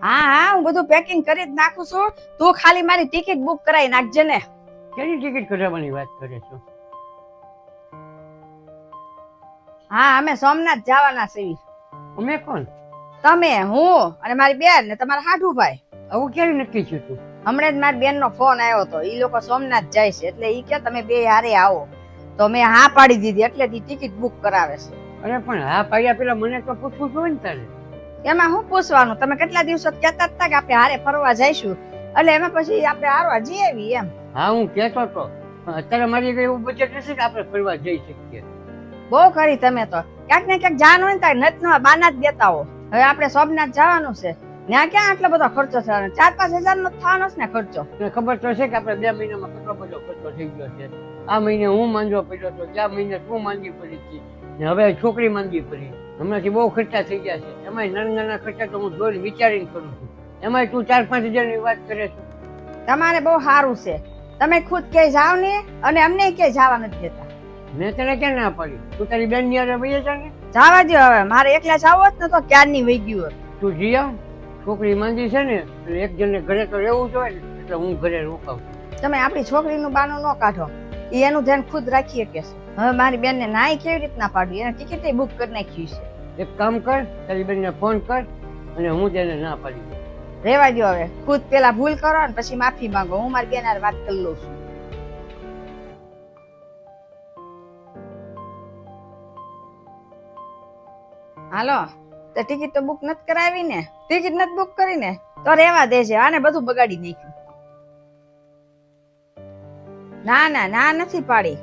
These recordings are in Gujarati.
હા હા, હું બધું પેકિંગ કરી જ નાખું છું. તું ખાલી મારી ટિકિટ બુક કરાવી નાખજે ને. કેની ટિકિટ કઢાવવાની વાત કરે છો? હા, અમે સોમનાથ જવાના છીએ. અમે કોણ? તમે, હું અને મારી બેન ને તમારા હાઠુભાઈ. આવું ક્યારે નક્કી થયું તું? હમણાં જ મારી બેન નો ફોન આવ્યો હતો. ઈ લોકો સોમનાથ જાય છે એટલે ઈ કે તમે બે હારે આવો. તો મેં હા પાડી દીધી એટલે ઈ ટિકિટ બુક કરાવે છે. અરે પણ હા પાડ્યા પેલા મને તો પૂછવું જોઈએ ને તારે. એમાં શું પૂછવાનું? તમે કેટલા દિવસો કહેતા હતા કે આપણે હારે ફરવા જઈશું, એટલે એમાં પછી આપણે હારવા જઈ આવી એમ. હા હું કહેતો તો, પણ અત્યારે મારી કઈ એવું બજેટ નથી કે આપણે ફરવા જઈ શકીએ. બહુ કરી તમે તો. ક્યાંક ને ક્યાંક જાન હોય ને ત્યાં નત નો બાના જ દેતા હો. હવે આપણે સોમનાથ જવાનું છે, ત્યાં ક્યાં આટલો બધો ખર્ચો થવાનો? 4-5 હજાર નો થવાનો છે ને ખર્ચો. તને ખબર તો છે કે આપણે 2 મહિનામાં કેટલો બધો ખર્ચો થઈ ગયો છે. આ મહિને હું માંદો પડ્યો હતો, ગયા મહિને તું માંદી પડી હતી, ને હવે છોકરી માંદી પડી. હમણાંથી બહુ ખર્ચા થઈ ગયા છે. એમાંય નાના ખર્ચા તો હું જોઈને વિચારીને કરું છું. એમાંય તું 4-5 હજારની વાત કરે છે. તમારે બહુ સારું છે, તમે ખુદ ક્યાંય જાવ ને અને અમને ક્યાંય જવા નથી દેતા. મેં તને ક્યાં ના પાડી? તું તારી બેન ની હારે વહી જા ને. જવા દો હવે, મારે એકલા જાવ હોત ને તો ક્યારની વહી ગયું હોત. તું જી આવ. છોકરી માંદી છે ને એટલે એક જણને ઘરે તો રહેવું જોઈએ ને, એટલે હું ઘરે રોકાવું. તમે આપણી છોકરીનું બાનું ન કાઢો. ઈ એનું ધ્યાન ખુદ રાખીએ કે છે. હવે મારી બેનને નાઈ કેવી રીતના પાડવી, એને ટિકિટ બુક કરી નાખી છે. એક કામ કર, તારી બેનને ફોન કર અને હું તેને ના પાડી દઉં. રેવા દો હવે, ખુદ પેલા ભૂલ કરો ને પછી માફી માંગો. હું મારી બેન હારે વાત કરી લઉં છું. હાલો, તો ટિકિટ તો બુક નથી કરાવી ને? ટિકિટ નથી બુક કરી ને તો રેવા દેજે. આને બધું બગાડી નાખ્યું. ના ના ના, નથી પાડી.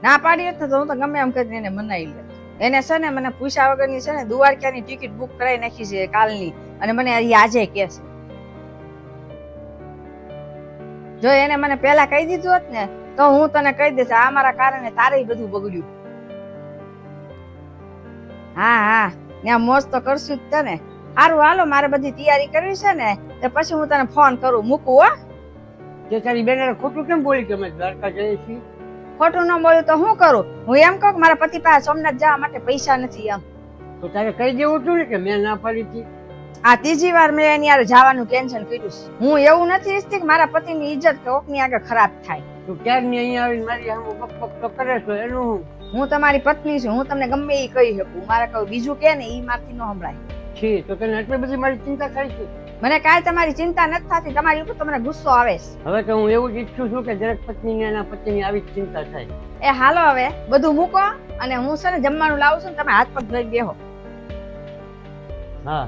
ના પાડી હોત ને તો હું તો ગમે એમ કરીને એને મનાવી લે. એને છે ને મને પૂછ્યા વગરની છે ને દ્વારકાની ટિકિટ બુક કરાવી નાખી છે કાલની, અને મને આજે કે છે. જો એને મને પેલા કહી દીધું હોત ને તો હું તને કહી દઈશ આ મારા કારણે તારે બધું બગડ્યું. હા હા, ત્યાં મોજ તો કરશું જ તને. સારું હાલો, મારે બધી તૈયારી કરવી છે ને તો પછી હું તને ફોન કરું. મૂકું હો. તે તારી બેન ખોટું કેમ બોલી કે અમે દ્વારકા જઈએ છીએ? ખોટું ન બોલ્યું તો શું કરું? હું એમ કહું કે મારા પતિ પાસે સોમનાથ જવા માટે પૈસા નથી એમ. તો તારે કહી દેવું હતું ને કે મેં ના પાડી હતી. આ ત્રીજી વાર મેં એની યાર જવાનું કેન્સલ કર્યું છે. હું એવું નથી ઈચ્છતી કે મારા પતિની ઇજ્જત કોકની આગળ ખરાબ થાય. તું ક્યારની અહીંયા આવીને મારી સામે બક તો કરે છો એનું હું તમારી પત્ની છું, હું તમને ગમે એ કહી શકું. મારે કહું બીજું કે ને ઈ મારથી ન સંભળાય છે. તો તને એટલી બધી મારી ચિંતા થાય છે? મને કાંઈ તમારી ચિંતા નથી થતી. તમારી ઉપર તમને ગુસ્સો આવે છે. હવે તો હું એવું જ ઈચ્છું છું કે દરેક પત્નીને એના પતિની આવી જ ચિંતા થાય. એ હાલો હવે બધું મૂકો અને હું છે ને જમવાનું લાવું છું ને તમે હાથ પગ ધોઈ બેહો. હા.